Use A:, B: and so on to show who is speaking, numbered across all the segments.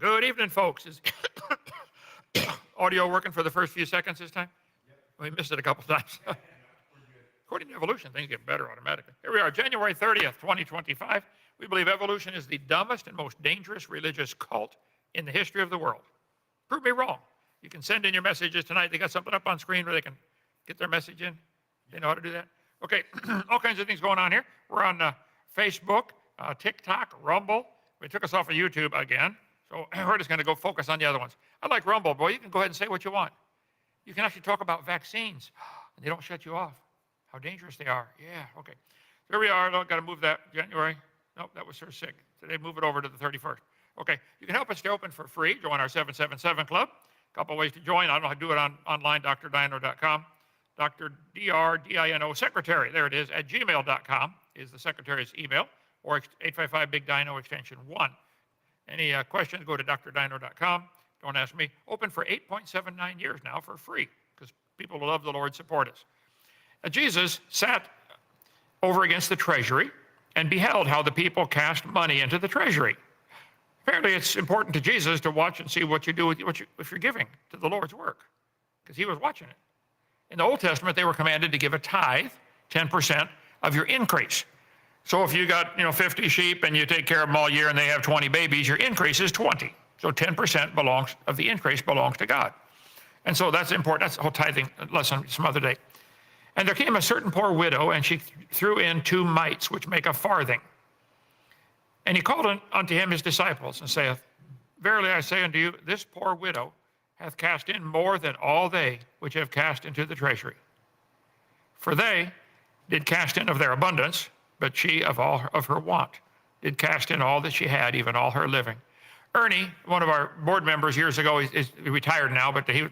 A: Good evening, folks. Is audio working for the first few seconds this time? We missed it a couple times. According to evolution, things get better automatically. Here we are, January 30th, 2025. We believe evolution is the dumbest and most dangerous religious cult in the history of the world. Prove me wrong. You can send in your messages tonight. They got something up on screen where they can get their message in. They know how to do that? Okay, all kinds of things going on here. We're on Facebook, TikTok, Rumble. We took us off of YouTube again. So we're just going to go focus on the other ones. I like Rumble, boy. You can go ahead and say what you want. You can actually talk about vaccines, and they don't shut you off. How dangerous they are. Yeah, okay. So here we are. I've got to move that January. Nope, that was her sick. Today, move it over to the 31st. Okay, you can help us stay open for free. Join our 777 Club. A couple ways to join. I don't know how to do it online, drdino.com. Dr. D-R-D-I-N-O, secretary, there it is, at gmail.com is the secretary's email, or 855-BIG-DINO, extension 1. Any questions, go to drdino.com. Don't ask me. Open for 8.79 years now for free, because people who love the Lord support us. Jesus sat over against the treasury and beheld how the people cast money into the treasury. Apparently, it's important to Jesus to watch and see what you do with if you're giving to the Lord's work, because he was watching it. In the Old Testament, they were commanded to give a tithe, 10% of your increase. So if you got 50 sheep and you take care of them all year and they have 20 babies, your increase is 20. So 10% of the increase belongs to God. And so that's important. That's a whole tithing lesson some other day. And there came a certain poor widow, and she threw in 2 mites, which make a farthing. And he called unto him his disciples, and saith, Verily I say unto you, this poor widow hath cast in more than all they which have cast into the treasury. For they did cast in of their abundance, but she of all of her want did cast in all that she had, even all her living. Ernie, one of our board members years ago, he's retired now, but he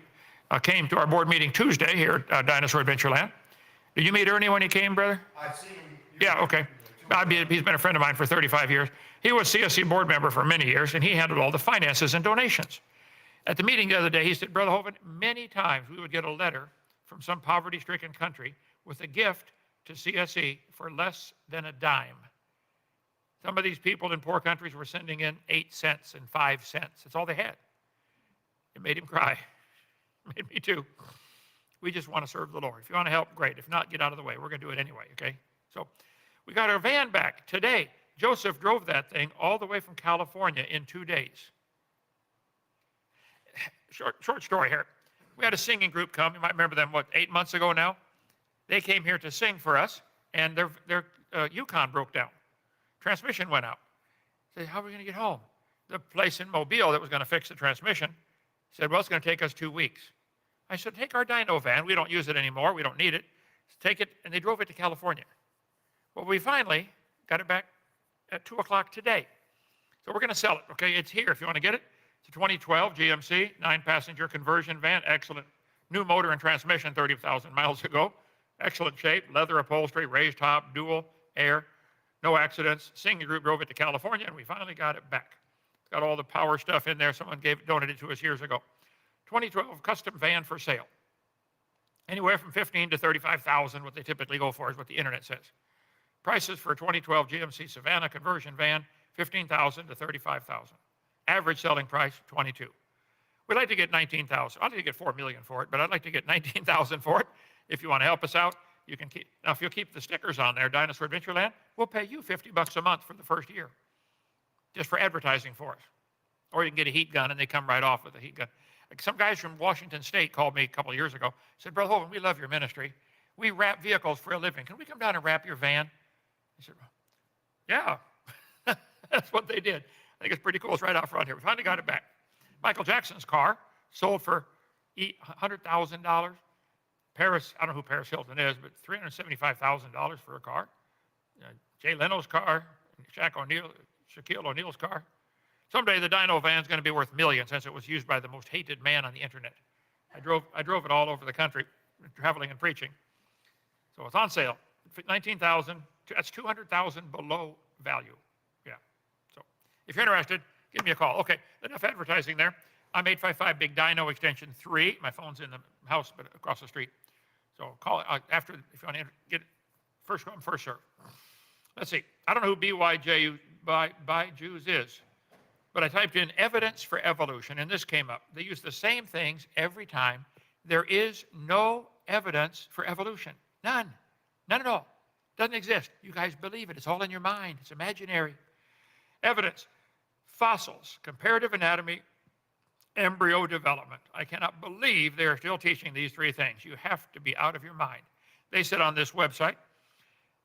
A: came to our board meeting Tuesday here at Dinosaur Adventureland. Did you meet Ernie when he came, brother?
B: I've seen him.
A: Yeah, okay. He's been a friend of mine for 35 years. He was CSC board member for many years, and he handled all the finances and donations. At the meeting the other day, he said, Brother Hovind, many times we would get a letter from some poverty-stricken country with a gift to CSE for less than a dime. Some of these people in poor countries were sending in 8 cents and 5 cents. That's all they had. It made him cry. It made me too. We just want to serve the Lord. If you want to help, great. If not, get out of the way. We're going to do it anyway, okay? So we got our van back today. Joseph drove that thing all the way from California in 2 days. Short story here. We had a singing group come. You might remember them, 8 months ago now? They came here to sing for us, and their Yukon broke down. Transmission went out. I said, how are we going to get home? The place in Mobile that was going to fix the transmission said, well, it's going to take us 2 weeks. I said, take our dyno van. We don't use it anymore. We don't need it. Take it, and they drove it to California. Well, we finally got it back at 2 o'clock today. So we're going to sell it, okay? It's here if you want to get it. It's a 2012 GMC, 9-passenger conversion van. Excellent new motor and transmission 30,000 miles ago. Excellent shape, leather upholstery, raised top, dual air, no accidents. Singing group drove it to California, and we finally got it back. It's got all the power stuff in there. Someone donated it to us years ago. 2012 custom van for sale. Anywhere from 15 to 35,000, what they typically go for is what the internet says. Prices for a 2012 GMC Savannah conversion van, 15,000 to 35,000. Average selling price, 22. We'd like to get 19,000. I'd like to get 4 million for it, but I'd like to get 19,000 for it. If you want to help us out, you can keep. Now, if you'll keep the stickers on there, Dinosaur Adventureland, we'll pay you $50 a month for the first year, just for advertising for us. Or you can get a heat gun, and they come right off with a heat gun. Like some guys from Washington State called me a couple of years ago, said, Brother Hovind, we love your ministry. We wrap vehicles for a living. Can we come down and wrap your van? I said, yeah. That's what they did. I think it's pretty cool. It's right out front here. We finally got it back. Michael Jackson's car sold for $100,000. Paris, I don't know who Paris Hilton is, but $375,000 for a car. Jay Leno's car, Shaquille O'Neal's car. Someday the dyno van's going to be worth millions, since it was used by the most hated man on the internet. I drove it all over the country, traveling and preaching. So it's on sale. 19,000. That's 200,000 below value. Yeah. So if you're interested, give me a call. Okay, enough advertising there. I'm 855-BIG-DINO, extension 3. My phone's in the house, but across the street. So call after if you want to get it. First come, first serve. Let's see. I don't know who BYJU by Jews is. But I typed in evidence for evolution, and this came up. They use the same things every time. There is no evidence for evolution. None. None at all. Doesn't exist. You guys believe it. It's all in your mind. It's imaginary. Evidence. Fossils, comparative anatomy, embryo development. I cannot believe they're still teaching these three things. You have to be out of your mind. They said on this website,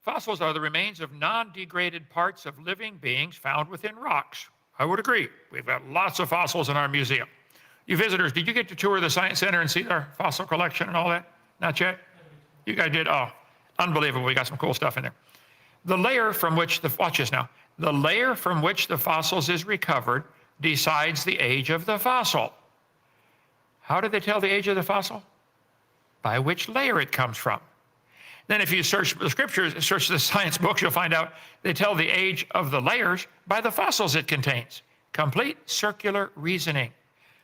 A: fossils are the remains of non-degraded parts of living beings found within rocks. I would agree. We've got lots of fossils in our museum. You visitors, did you get to tour the Science Center and see our fossil collection and all that? Not yet? You guys did? Oh, unbelievable. We got some cool stuff in there. The layer from which watch this now. The layer from which the fossils is recovered decides the age of the fossil. How do they tell the age of the fossil? By which layer it comes from. Then if you search the scriptures, search the science books, you'll find out they tell the age of the layers by the fossils it contains. Complete circular reasoning.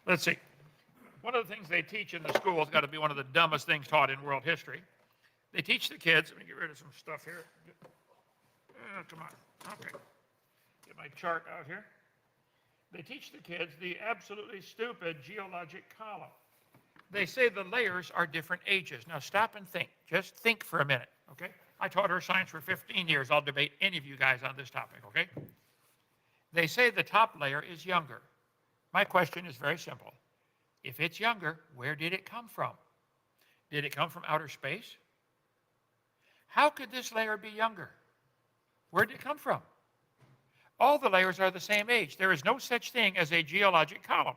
A: Let's see. One of the things they teach in the school has got to be one of the dumbest things taught in world history. They teach the kids, let me get rid of some stuff here. Come on, okay. Get my chart out here. They teach the kids the absolutely stupid geologic column. They say the layers are different ages. Now stop and think. Just think for a minute, okay? I taught earth science for 15 years. I'll debate any of you guys on this topic, okay? They say the top layer is younger. My question is very simple. If it's younger, where did it come from? Did it come from outer space? How could this layer be younger? Where did it come from? All the layers are the same age. There is no such thing as a geologic column.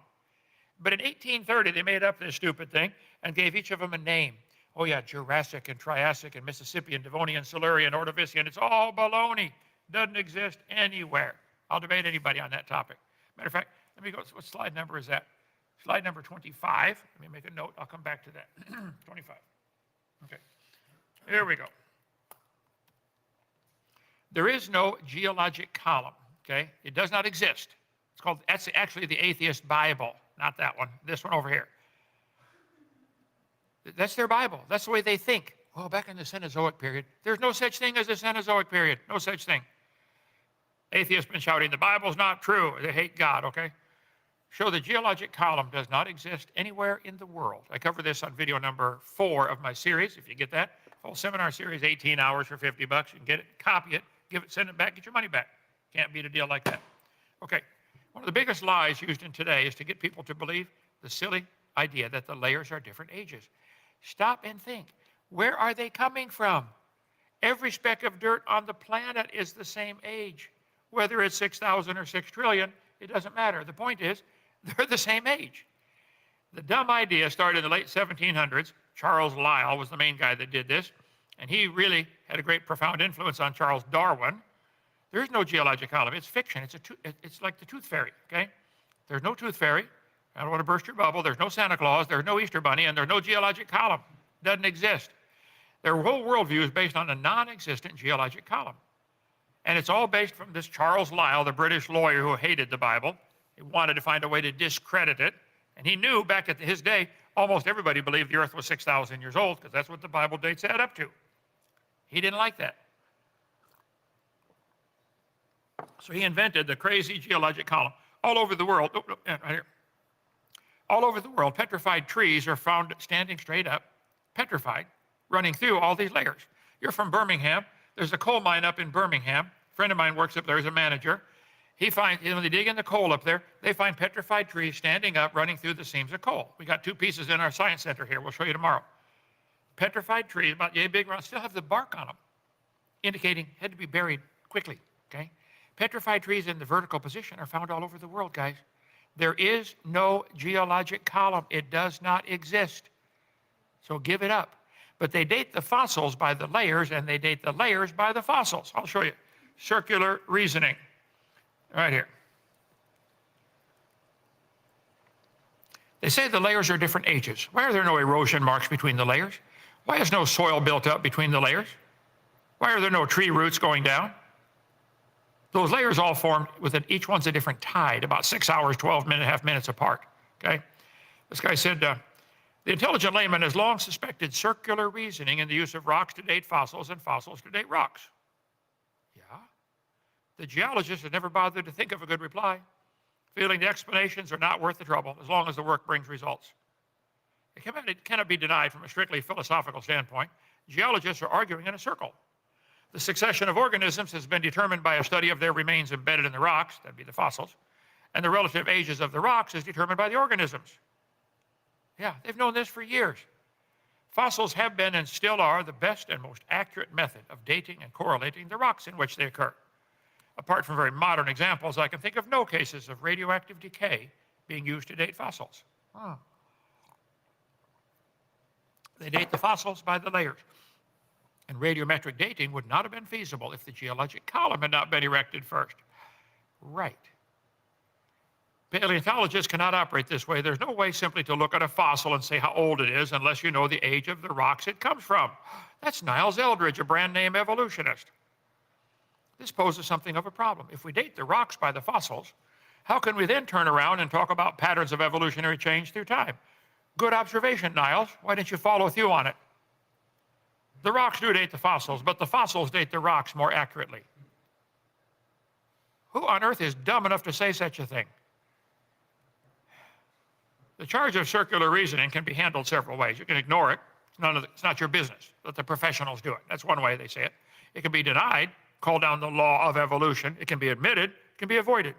A: But in 1830, they made up this stupid thing and gave each of them a name. Oh yeah, Jurassic and Triassic and Mississippian, Devonian, Silurian, Ordovician. It's all baloney. Doesn't exist anywhere. I'll debate anybody on that topic. Matter of fact, let me go, what slide number is that? Slide number 25. Let me make a note. I'll come back to that. 25. Okay. Here we go. There is no geologic column, okay? It does not exist. It's called, that's actually the atheist Bible, not that one, this one over here. That's their Bible. That's the way they think. Well, back in the Cenozoic period, there's no such thing as a Cenozoic period. No such thing. Atheists been shouting, the Bible's not true. They hate God, okay? Show the geologic column does not exist anywhere in the world. I cover this on video number 4 of my series, if you get that. Whole seminar series, 18 hours for $50. You can get it, copy it, give it, send it back, get your money back. Can't beat a deal like that. Okay, one of the biggest lies used in today is to get people to believe the silly idea that the layers are different ages. Stop and think. Where are they coming from? Every speck of dirt on the planet is the same age. Whether it's 6,000 or 6 trillion, it doesn't matter. The point is, they're the same age. The dumb idea started in the late 1700s. Charles Lyell was the main guy that did this, and he really had a great, profound influence on Charles Darwin. There is no geologic column. It's fiction. It's like the tooth fairy, okay? There's no tooth fairy. I don't want to burst your bubble. There's no Santa Claus. There's no Easter Bunny, and there's no geologic column. Doesn't exist. Their whole worldview is based on a non-existent geologic column. And it's all based from this Charles Lyell, the British lawyer who hated the Bible. He wanted to find a way to discredit it. And he knew back at his day, almost everybody believed the earth was 6,000 years old because that's what the Bible dates add up to. He didn't like that. So he invented the crazy geologic column. All over the world, right here. All over the world, petrified trees are found standing straight up, petrified, running through all these layers. You're from Birmingham. There's a coal mine up in Birmingham. A friend of mine works up there as a manager. He finds, when they dig in the coal up there, they find petrified trees standing up, running through the seams of coal. We got 2 pieces in our science center here. We'll show you tomorrow. Petrified trees, about yay big, still have the bark on them, indicating had to be buried quickly, okay? Petrified trees in the vertical position are found all over the world, guys. There is no geologic column. It does not exist. So give it up. But they date the fossils by the layers, and they date the layers by the fossils. I'll show you. Circular reasoning. Right here. They say the layers are different ages. Why are there no erosion marks between the layers? Why is no soil built up between the layers? Why are there no tree roots going down? Those layers all formed with each one's a different tide, about 6 hours, 12.5 minutes apart, okay? This guy said, the intelligent layman has long suspected circular reasoning in the use of rocks to date fossils and fossils to date rocks. Yeah? The geologist has never bothered to think of a good reply. feeling the explanations are not worth the trouble as long as the work brings results. It cannot be denied from a strictly philosophical standpoint. Geologists are arguing in a circle. The succession of organisms has been determined by a study of their remains embedded in the rocks, that'd be the fossils, and the relative ages of the rocks is determined by the organisms. Yeah, they've known this for years. Fossils have been and still are the best and most accurate method of dating and correlating the rocks in which they occur. Apart from very modern examples, I can think of no cases of radioactive decay being used to date fossils. They date the fossils by the layers. And radiometric dating would not have been feasible if the geologic column had not been erected first. Right. Paleontologists cannot operate this way. There's no way simply to look at a fossil and say how old it is unless you know the age of the rocks it comes from. That's Niles Eldredge, a brand name evolutionist. This poses something of a problem. If we date the rocks by the fossils, how can we then turn around and talk about patterns of evolutionary change through time? Good observation, Niles. Why didn't you follow through on it? The rocks do date the fossils, but the fossils date the rocks more accurately. Who on earth is dumb enough to say such a thing? The charge of circular reasoning can be handled several ways. You can ignore it. It's not your business. Let the professionals do it. That's one way they say it. It can be denied, call down the law of evolution. It can be admitted, it can be avoided.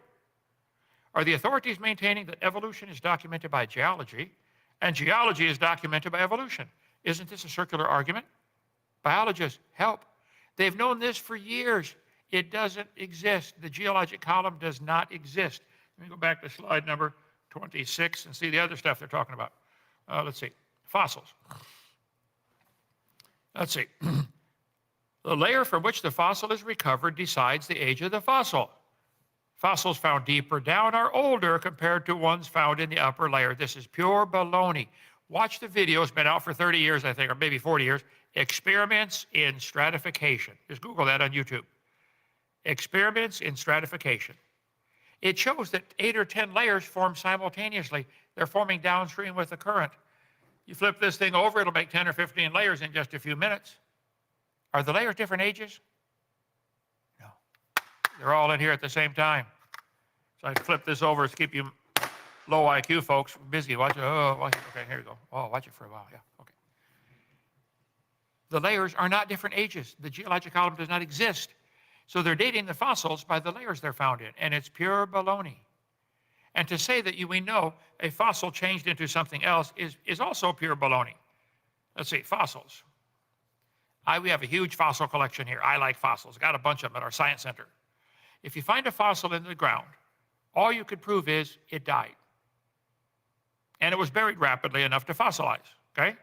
A: Are the authorities maintaining that evolution is documented by geology and geology is documented by evolution? Isn't this a circular argument? Biologists, help. They've known this for years. It doesn't exist. The geologic column does not exist. Let me go back to slide number 26 and see the other stuff they're talking about. Let's see. Fossils. Let's see. The layer from which the fossil is recovered decides the age of the fossil. Fossils found deeper down are older compared to ones found in the upper layer. This is pure baloney. Watch the video. It's been out for 30 years, I think, or maybe 40 years. Experiments in stratification. Just Google that on YouTube. Experiments in stratification. It shows that 8 or 10 layers form simultaneously. They're forming downstream with the current. You flip this thing over, it'll make 10 or 15 layers in just a few minutes. Are the layers different ages? No. They're all in here at the same time. So I flip this over to keep you low IQ folks busy. Watch it. Oh, watch it. Okay, here we go. Oh, watch it for a while. Yeah, okay. The layers are not different ages. The geologic column does not exist. So they're dating the fossils by the layers they're found in, and it's pure baloney. And to say that we know a fossil changed into something else is also pure baloney. Let's see, fossils. We have a huge fossil collection here. I like fossils. Got a bunch of them at our science center. If you find a fossil in the ground, all you could prove is it died. And it was buried rapidly enough to fossilize, okay?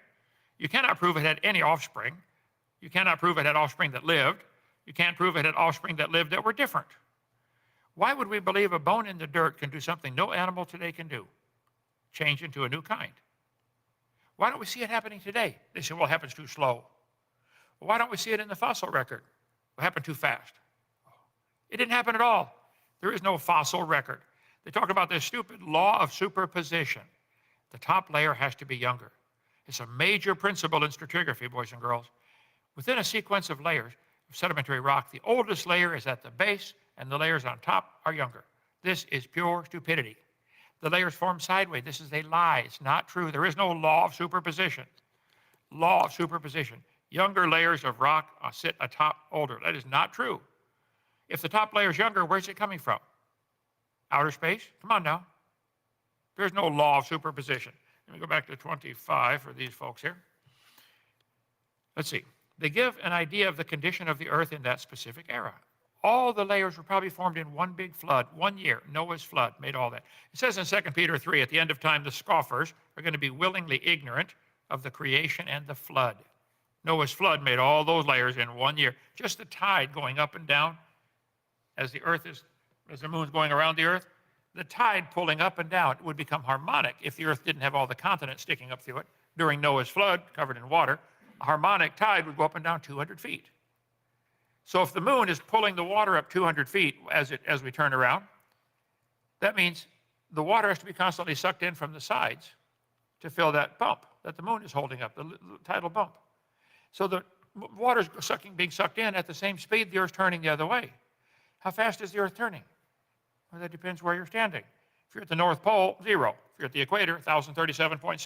A: You cannot prove it had any offspring. You cannot prove it had offspring that lived. You can't prove it had offspring that lived that were different. Why would we believe a bone in the dirt can do something no animal today can do? Change into a new kind. Why don't we see it happening today? They say, well, it happens too slow. Well, why don't we see it in the fossil record? It happened too fast. It didn't happen at all. There is no fossil record. They talk about this stupid law of superposition. The top layer has to be younger. It's a major principle in stratigraphy, boys and girls. Within a sequence of layers of sedimentary rock, the oldest layer is at the base, and the layers on top are younger. This is pure stupidity. The layers form sideways. This is a lie. It's not true. There is no law of superposition. Law of superposition. Younger layers of rock sit atop older. That is not true. If the top layer is younger, where's it coming from? Outer space? Come on now. There's no law of superposition. Let me go back to 25 for these folks here. Let's see. They give an idea of the condition of the earth in that specific era. All the layers were probably formed in one big flood, 1 year. Noah's flood made all that. It says in 2 Peter 3, at the end of time, the scoffers are going to be willingly ignorant of the creation and the flood. Noah's flood made all those layers in 1 year. Just the tide going up and down as the moon's going around the earth, the tide pulling up and down would become harmonic if the earth didn't have all the continents sticking up through it. During Noah's flood, covered in water, a harmonic tide would go up and down 200 feet. So if the moon is pulling the water up 200 feet as we turn around, that means the water has to be constantly sucked in from the sides to fill that bump that the moon is holding up, the tidal bump. So the water is being sucked in at the same speed the earth's turning the other way. How fast is the earth turning? Well, that depends where you're standing. If If you're at the North Pole, 0. If you're at the equator, 1,037.6,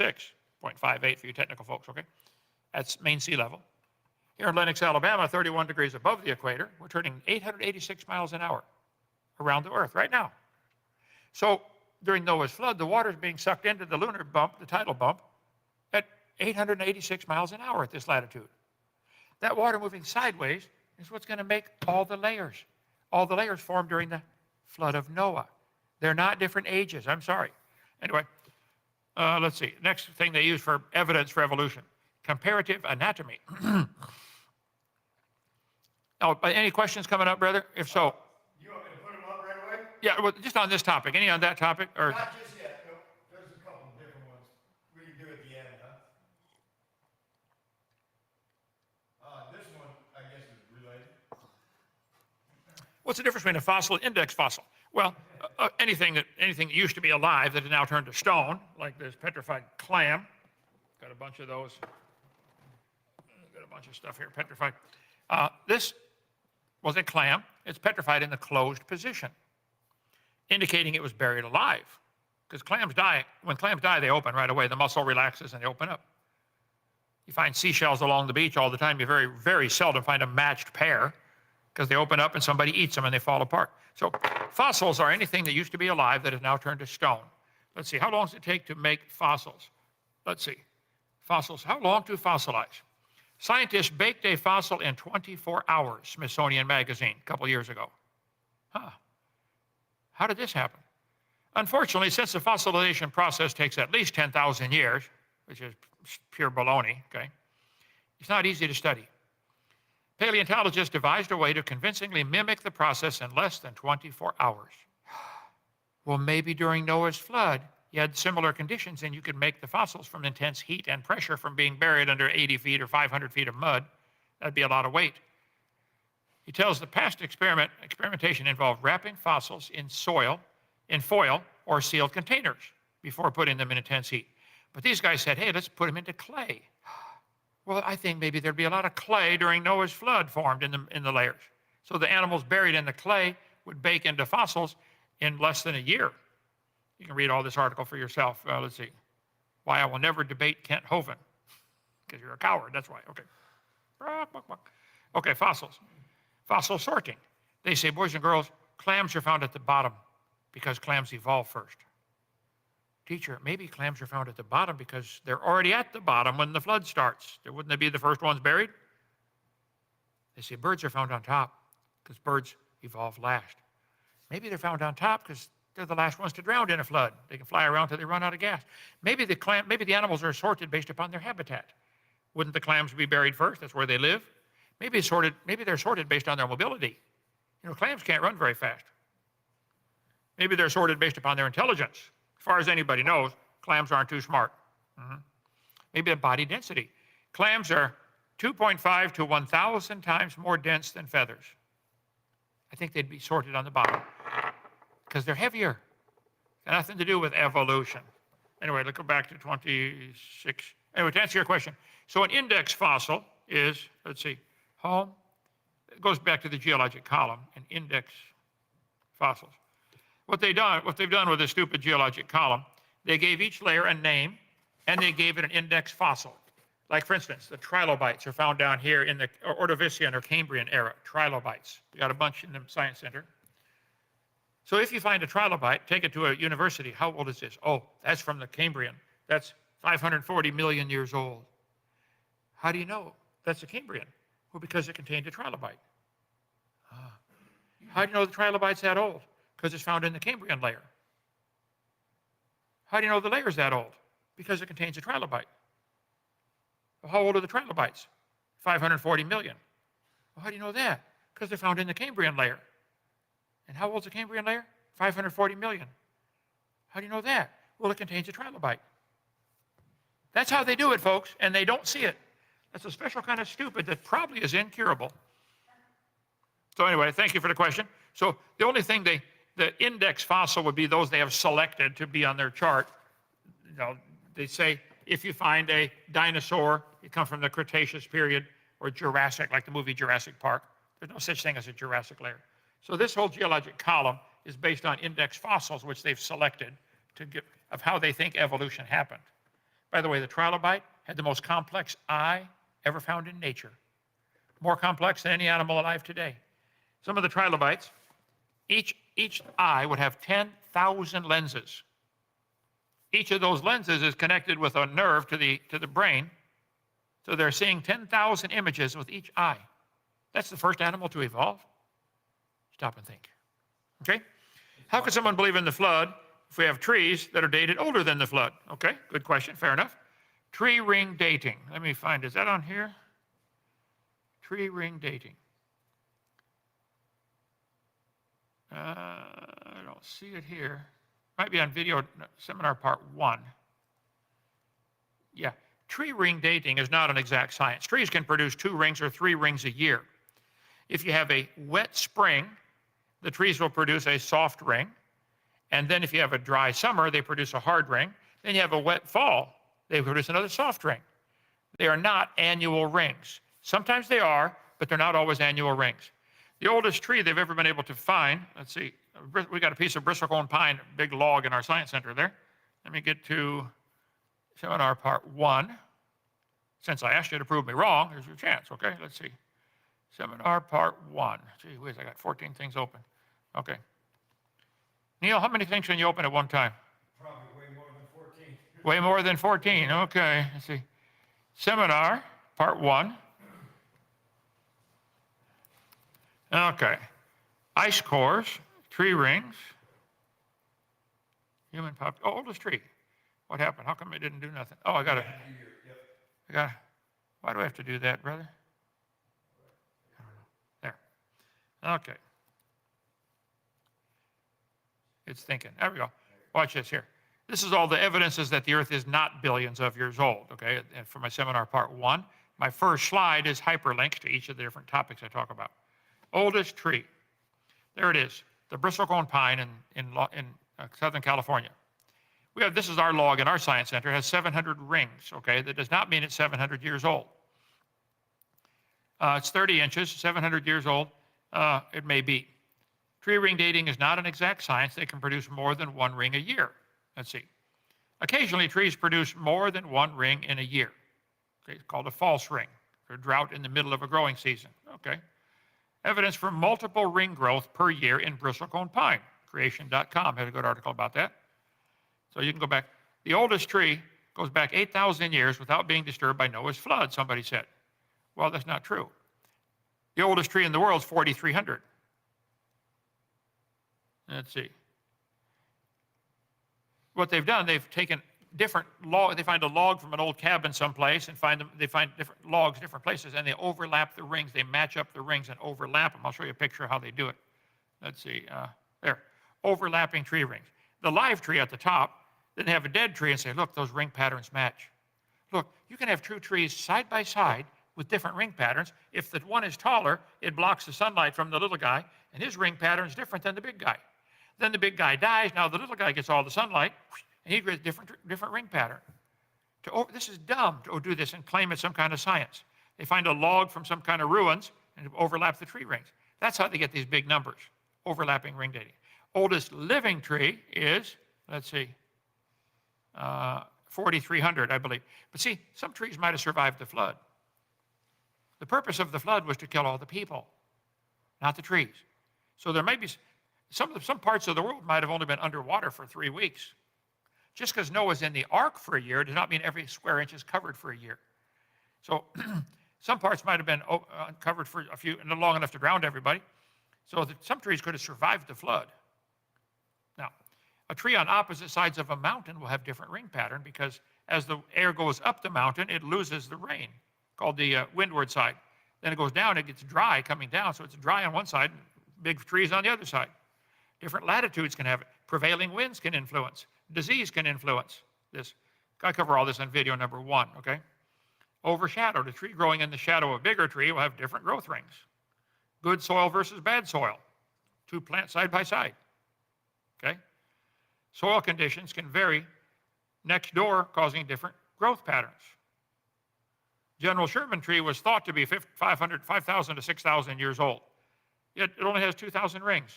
A: 0.58 for you technical folks, okay? That's main sea level. Here in Lenox, Alabama, 31 degrees above the equator, we're turning 886 miles an hour around the Earth right now. So during Noah's flood, the water is being sucked into the lunar bump, the tidal bump, at 886 miles an hour at this latitude. That water moving sideways is what's going to make all the layers. All the layers formed during the flood of Noah. They're not different ages. I'm sorry. Anyway, let's see. Next thing they use for evidence for evolution, comparative anatomy. Oh, any questions coming up, brother? If so.
B: You want me to put them up right away?
A: Yeah, well, just on this topic. Any on that topic? Or?
B: Not just yet. No, there's a couple different ones we can do at the end, huh? This one, I guess, is related.
A: What's the difference between a fossil and index fossil? Well, anything that used to be alive that has now turned to stone, like this petrified clam. Got a bunch of those. Got a bunch of stuff here, petrified. This was a clam. It's petrified in the closed position, indicating it was buried alive. Because clams die, when clams die, they open right away. The muscle relaxes and they open up. You find seashells along the beach all the time. You very, very seldom find a matched pair because they open up and somebody eats them and they fall apart. So fossils are anything that used to be alive that has now turned to stone. Let's see, how long does it take to make fossils? Let's see, fossils, how long to fossilize? Scientists baked a fossil in 24 hours, Smithsonian Magazine, a couple years ago. Huh. How did this happen? Unfortunately, since the fossilization process takes at least 10,000 years, which is pure baloney, okay, it's not easy to study. Paleontologists devised a way to convincingly mimic the process in less than 24 hours. Well, maybe during Noah's flood, you had similar conditions and you could make the fossils from intense heat and pressure from being buried under 80 feet or 500 feet of mud. That'd be a lot of weight. He tells the past experimentation involved wrapping fossils in foil or sealed containers before putting them in intense heat. But these guys said, hey, let's put them into clay. Well, I think maybe there'd be a lot of clay during Noah's flood formed in the layers. So the animals buried in the clay would bake into fossils in less than a year. You can read all this article for yourself. Let's see. Why I will never debate Kent Hovind. Because you're a coward, that's why. Okay. Okay, fossils. Fossil sorting. They say, boys and girls, clams are found at the bottom because clams evolve first. Teacher, maybe clams are found at the bottom because they're already at the bottom when the flood starts. Wouldn't they be the first ones buried? They say birds are found on top because birds evolve last. Maybe they're found on top because they're the last ones to drown in a flood. They can fly around till they run out of gas. Maybe the animals are sorted based upon their habitat. Wouldn't the clams be buried first? That's where they live. Maybe they're sorted based on their mobility. You know, clams can't run very fast. Maybe they're sorted based upon their intelligence. As far as anybody knows, clams aren't too smart. Maybe their body density. Clams are 2.5 to 1,000 times more dense than feathers. I think they'd be sorted on the bottom because they're heavier. Got nothing to do with evolution. Anyway, let's go back to 26. Anyway, to answer your question, so an index fossil is, let's see, home. It goes back to the geologic column, an index fossils. What they've done with this stupid geologic column, they gave each layer a name, and they gave it an index fossil. Like, for instance, the trilobites are found down here in the Ordovician or Cambrian era, trilobites. We got a bunch in the Science Center. So if you find a trilobite, take it to a university. How old is this? Oh, that's from the Cambrian. That's 540 million years old. How do you know that's a Cambrian? Well, because it contained a trilobite. How do you know the trilobite's that old? Because it's found in the Cambrian layer. How do you know the layer's that old? Because it contains a trilobite. Well, how old are the trilobites? 540 million. Well, how do you know that? Because they're found in the Cambrian layer. And how old's the Cambrian layer? 540 million. How do you know that? Well, it contains a trilobite. That's how they do it, folks, and they don't see it. That's a special kind of stupid that probably is incurable. So anyway, thank you for the question. So the only thing the index fossil would be those they have selected to be on their chart. You know, they say if you find a dinosaur, it comes from the Cretaceous period, or Jurassic, like the movie Jurassic Park. There's no such thing as a Jurassic layer. So this whole geologic column is based on index fossils, which they've selected of how they think evolution happened. By the way, the trilobite had the most complex eye ever found in nature. More complex than any animal alive today. Some of the trilobites, each eye would have 10,000 lenses. Each of those lenses is connected with a nerve to the brain, so they're seeing 10,000 images with each eye. That's the first animal to evolve. Stop and think. Okay? How could someone believe in the flood if we have trees that are dated older than the flood? Okay, good question, fair enough. Tree ring dating. Let me find, is that on here? Tree ring dating. I don't see it here. Might be on video seminar part 1. Yeah, tree ring dating is not an exact science. Trees can produce 2 rings or 3 rings a year. If you have a wet spring, the trees will produce a soft ring. And then if you have a dry summer, they produce a hard ring. Then you have a wet fall, they produce another soft ring. They are not annual rings. Sometimes they are, but they're not always annual rings. The oldest tree they've ever been able to find, let's see, we got a piece of bristlecone pine, big log in our science center there. Let me get to seminar part 1. Since I asked you to prove me wrong, here's your chance, okay? Let's see. Seminar part 1. Gee whiz, I got 14 things open. Okay. Neil, how many things can you open at one time?
B: Probably way more than 14.
A: Way more than 14, okay. Let's see. Seminar part 1. Okay. Ice cores, tree rings, human pop. Oh, oldest tree. What happened? How come it didn't do nothing? Oh, I got to. Why do I have to do that, brother? I don't know. There. Okay. It's thinking. There we go. Watch this here. This is all the evidences that the Earth is not billions of years old, okay? And for my seminar part 1, my first slide is hyperlinks to each of the different topics I talk about. Oldest tree. There it is, the bristlecone pine in Southern California. This is our log in our science center. It has 700 rings, okay? That does not mean it's 700 years old. It's 30 inches, 700 years old. It may be. Tree ring dating is not an exact science. They can produce more than 1 ring a year. Let's see. Occasionally, trees produce more than 1 ring in a year. Okay, it's called a false ring, or drought in the middle of a growing season. Okay. Evidence for multiple ring growth per year in bristlecone pine. Creation.com had a good article about that. So you can go back. The oldest tree goes back 8,000 years without being disturbed by Noah's flood, somebody said. Well, that's not true. The oldest tree in the world is 4,300. Let's see. What they've done, they've taken different log. They find a log from an old cabin someplace and they find different logs, different places, and they overlap the rings. They match up the rings and overlap them. I'll show you a picture of how they do it. Let's see. There. Overlapping tree rings. The live tree at the top, then they have a dead tree and say, look, those ring patterns match. Look, you can have 2 trees side by side with different ring patterns. If the one is taller, it blocks the sunlight from the little guy, and his ring pattern is different than the big guy. Then the big guy dies. Now the little guy gets all the sunlight, and he gets different ring pattern. This is dumb to do this and claim it's some kind of science. They find a log from some kind of ruins and overlap the tree rings. That's how they get these big numbers, overlapping ring dating. Oldest living tree is, let's see, 4,300, I believe. But see, some trees might have survived the flood. The purpose of the flood was to kill all the people, not the trees. So there may be some parts of the world might have only been underwater for 3 weeks. Just because Noah's in the ark for a year does not mean every square inch is covered for a year. So some parts might have been covered for a few, and long enough to drown everybody. So that some trees could have survived the flood. Now, a tree on opposite sides of a mountain will have different ring pattern because as the air goes up the mountain, it loses the rain, called the windward side. Then it goes down, it gets dry coming down, so it's dry on one side, big trees on the other side. Different latitudes can have it. Prevailing winds can influence. Disease can influence this. I cover all this in video number 1, okay? Overshadowed. A tree growing in the shadow of a bigger tree will have different growth rings. Good soil versus bad soil. 2 plants side by side, okay? Soil conditions can vary next door, causing different growth patterns. General Sherman tree was thought to be 5,000 to 6,000 years old. Yet it only has 2,000 rings.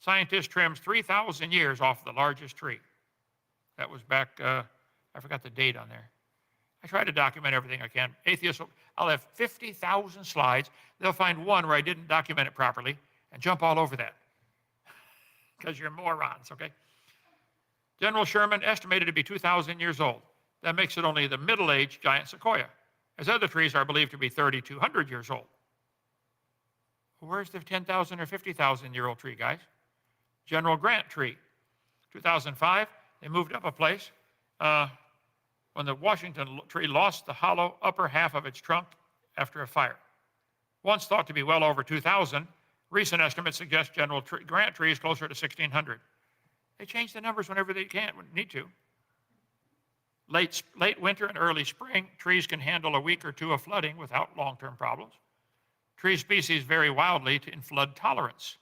A: Scientist trims 3,000 years off the largest tree. That was back, I forgot the date on there. I try to document everything I can. Atheists, I'll have 50,000 slides. They'll find one where I didn't document it properly and jump all over that. Because you're morons, okay? General Sherman estimated to be 2,000 years old. That makes it only the middle-aged giant sequoia, as other trees are believed to be 3,200 years old. Where's the 10,000 or 50,000-year-old tree, guys? General Grant tree. 2005, they moved up a place when the Washington tree lost the hollow upper half of its trunk after a fire. Once thought to be well over 2,000, recent estimates suggest General Grant tree is closer to 1,600. They change the numbers whenever they can, when need to. Late winter and early spring, trees can handle a week or two of flooding without long-term problems. Tree species vary wildly in flood tolerance.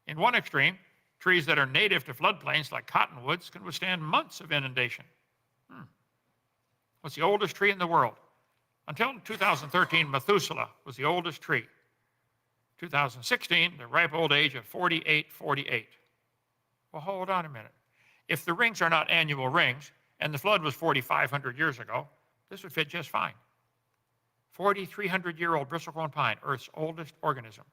A: In one extreme, trees that are native to floodplains like cottonwoods can withstand months of inundation. What's the oldest tree in the world? Until 2013, Methuselah was the oldest tree. 2016, the ripe old age of 48. Well, hold on a minute. If the rings are not annual rings, and the flood was 4,500 years ago, this would fit just fine. 4,300-year-old bristlecone pine, Earth's oldest organism.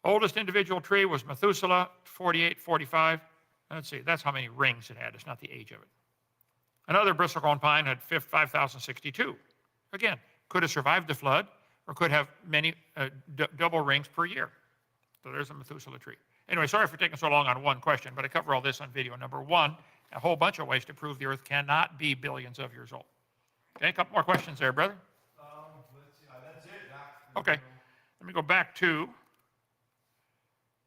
A: Oldest individual tree was Methuselah, 45. Let's see, that's how many rings it had. It's not the age of it. Another bristlecone pine had 5,062. Again, could have survived the flood or could have many double rings per year. So there's a Methuselah tree. Anyway, sorry for taking so long on one question, but I cover all this on video. Number one, a whole bunch of ways to prove the Earth cannot be billions of years old. Okay, a couple more questions there, brother.
B: Let's see. That's it, Doc.
A: Okay, let me go back to,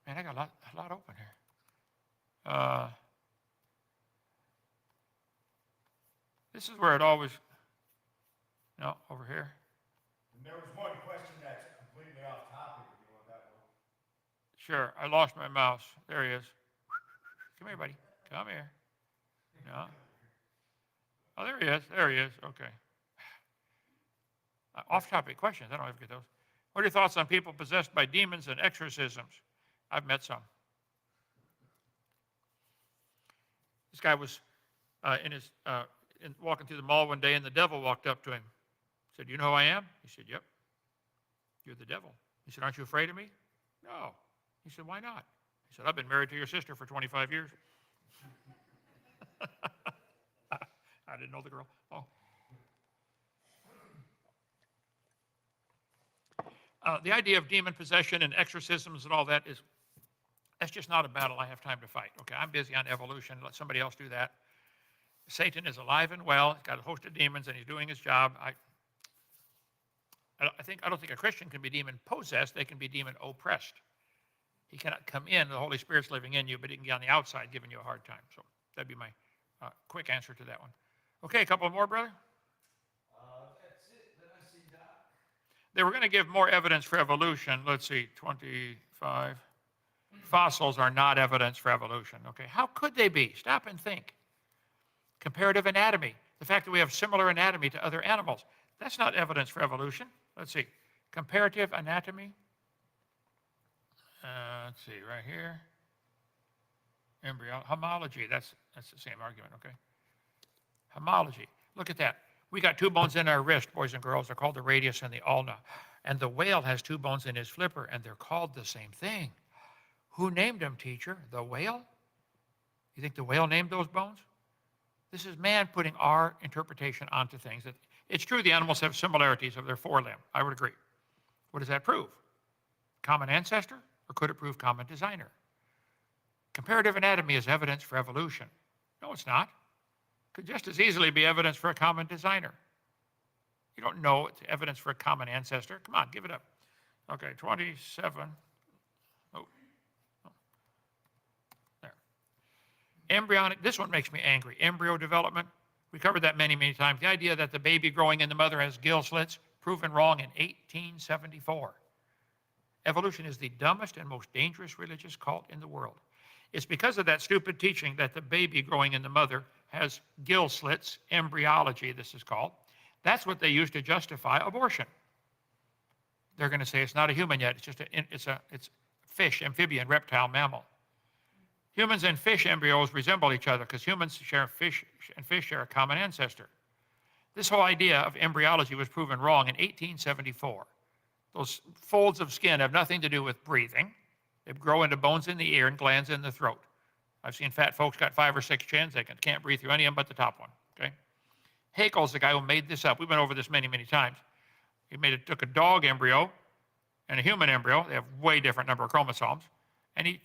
A: man, I got a lot open here. This is where it always, no, over here.
B: And there was one question that's completely off topic, if you want that one.
A: Sure, I lost my mouse. There he is. Come here, buddy. Come here. No. Oh, there he is. There he is. Okay. Off-topic questions. I don't ever get those. What are your thoughts on people possessed by demons and exorcisms? I've met some. This guy was walking through the mall one day, and the devil walked up to him. Said, "You know who I am?" He said, "Yep. You're the devil." He said, "Aren't you afraid of me?" "No." He said, "Why not?" He said, "I've been married to your sister for 25 years. I didn't know the girl. Oh. The idea of demon possession and exorcisms and all that that's just not a battle I have time to fight. Okay, I'm busy on evolution. Let somebody else do that. Satan is alive and well. He's got a host of demons, and he's doing his job. I don't think a Christian can be demon possessed. They can be demon oppressed. He cannot come in. The Holy Spirit's living in you, but he can get on the outside giving you a hard time. So that'd be my quick answer to that one. Okay, a couple more, brother?
B: That's it that I see, Doc.
A: They were going to give more evidence for evolution. Let's see, 25. Fossils are not evidence for evolution. Okay, how could they be? Stop and think. Comparative anatomy, the fact that we have similar anatomy to other animals, that's not evidence for evolution. Let's see, comparative anatomy. Let's see, right here. Homology, that's the same argument, okay? Homology, look at that. We got two bones in our wrist, boys and girls. They're called the radius and the ulna. And the whale has two bones in his flipper, and they're called the same thing. Who named them, teacher? The whale? You think the whale named those bones? This is man putting our interpretation onto things. It's true the animals have similarities of their forelimb. I would agree. What does that prove? Common ancestor? Or could it prove common designer? Comparative anatomy is evidence for evolution. No, it's not. Could just as easily be evidence for a common designer. You don't know it's evidence for a common ancestor. Come on, give it up. Okay, 27. Oh. There. Embryonic, this one makes me angry. Embryo development. We covered that many, many times. The idea that the baby growing in the mother has gill slits, proven wrong in 1874. Evolution is the dumbest and most dangerous religious cult in the world. It's because of that stupid teaching that the baby growing in the mother has gill slits, embryology, this is called. That's what they use to justify abortion. They're going to say it's not a human yet. It's just fish, amphibian, reptile, mammal. Humans and fish embryos resemble each other because humans share fish and fish share a common ancestor. This whole idea of embryology was proven wrong in 1874. Those folds of skin have nothing to do with breathing. They grow into bones in the ear and glands in the throat. I've seen fat folks got 5 or 6 chins. They can't breathe through any of them but the top one. Okay? Haeckel's the guy who made this up. We've been over this many, many times. He took a dog embryo and a human embryo. They have way different number of chromosomes. And he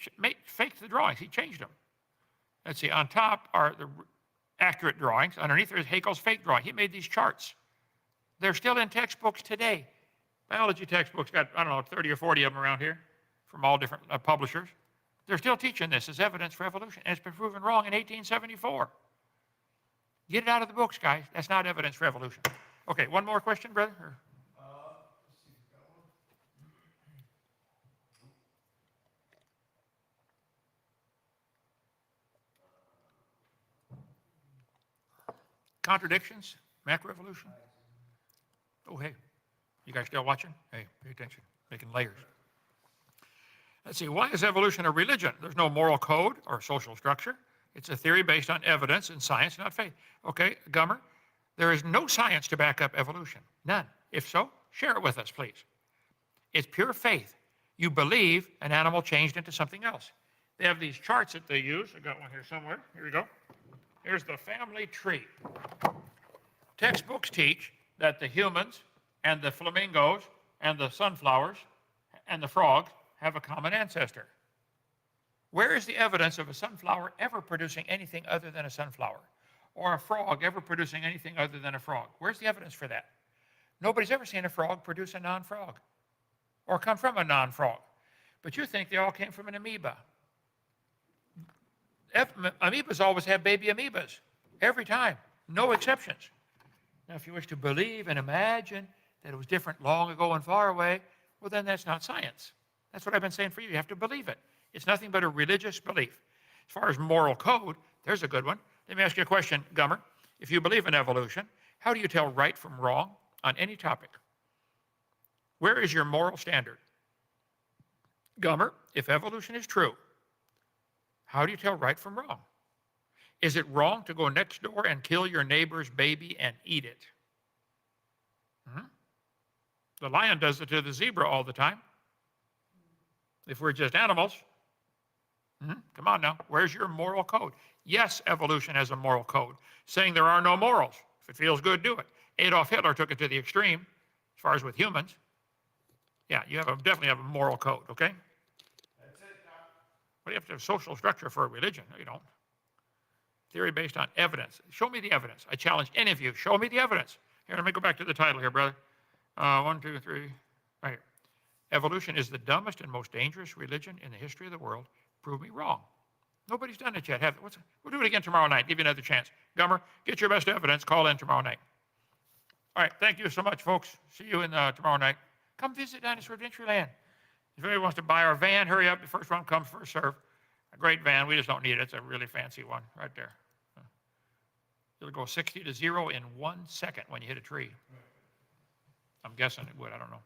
A: faked the drawings. He changed them. Let's see, on top are the accurate drawings. Underneath there is Haeckel's fake drawing. He made these charts. They're still in textbooks today. Biology textbooks got, I don't know, 30 or 40 of them around here from all different publishers. They're still teaching this as evidence for evolution, and it's been proven wrong in 1874. Get it out of the books, guys. That's not evidence for evolution. Okay, one more question, brother?
B: Let's see if we got one.
A: Contradictions? Macroevolution? Oh, hey. You guys still watching? Hey, pay attention. Making layers. Let's see, why is evolution a religion? There's no moral code or social structure. It's a theory based on evidence and science, not faith. Okay, Gummer, there is no science to back up evolution. None. If so, share it with us, please. It's pure faith. You believe an animal changed into something else. They have these charts that they use. I got one here somewhere. Here we go. Here's the family tree. Textbooks teach that the humans and the flamingos and the sunflowers and the frogs have a common ancestor. Where is the evidence of a sunflower ever producing anything other than a sunflower? Or a frog ever producing anything other than a frog? Where's the evidence for that? Nobody's ever seen a frog produce a non-frog or come from a non-frog. But you think they all came from an amoeba. Amoebas always have baby amoebas, every time, no exceptions. Now, if you wish to believe and imagine that it was different long ago and far away, well, then that's not science. That's what I've been saying for you. You have to believe it. It's nothing but a religious belief. As far as moral code, there's a good one. Let me ask you a question, Gummer. If you believe in evolution, how do you tell right from wrong on any topic? Where is your moral standard? Gummer, if evolution is true, how do you tell right from wrong? Is it wrong to go next door and kill your neighbor's baby and eat it? The lion does it to the zebra all the time. If we're just animals, come on now, where's your moral code? Yes, evolution has a moral code, saying there are no morals. If it feels good, do it. Adolf Hitler took it to the extreme, as far as with humans. Yeah, you definitely have a moral code, okay?
B: That's it, Doc.
A: But you have to have social structure for a religion. No, you don't. Theory based on evidence. Show me the evidence. I challenge any of you. Show me the evidence. Here, let me go back to the title here, brother. 1, 2, 3, right here. Evolution is the dumbest and most dangerous religion in the history of the world. Prove me wrong. Nobody's done it yet, have they? We'll do it again tomorrow night. Give you another chance. Gummer, get your best evidence. Call in tomorrow night. All right, thank you so much, folks. See you in tomorrow night. Come visit Dinosaur Adventureland. If anybody wants to buy our van, hurry up. The first one comes, first serve. A great van. We just don't need it. It's a really fancy one right there. It'll go 60 to 0 in 1 second when you hit a tree. I'm guessing it would. I don't know.